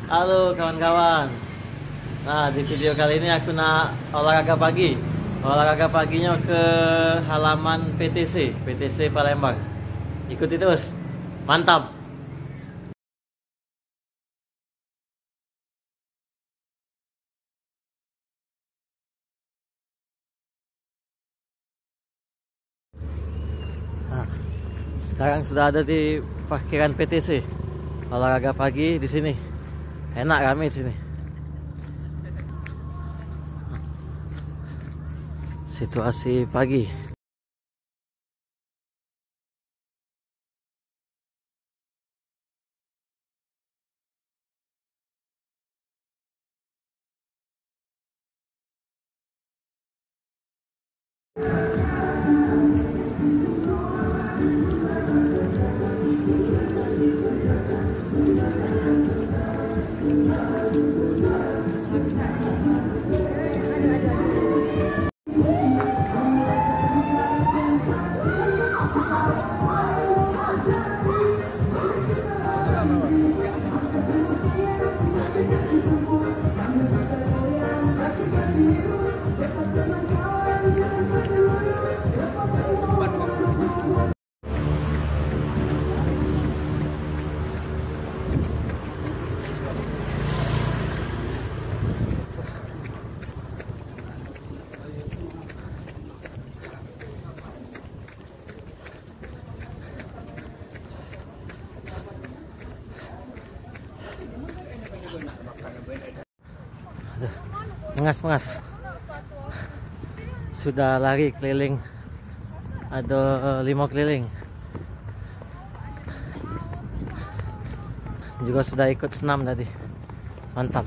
Halo kawan-kawan. Nah, di video kali ini aku nak olahraga pagi. Olahraga paginya ke halaman PTC Palembang. Ikuti terus. Mantap. Nah, sekarang sudah ada di parkiran PTC. Olahraga pagi di sini. Enak, rame di sini. Situasi pagi. Mengas sudah lari keliling, ada 5 keliling, juga sudah ikut senam tadi. Mantap.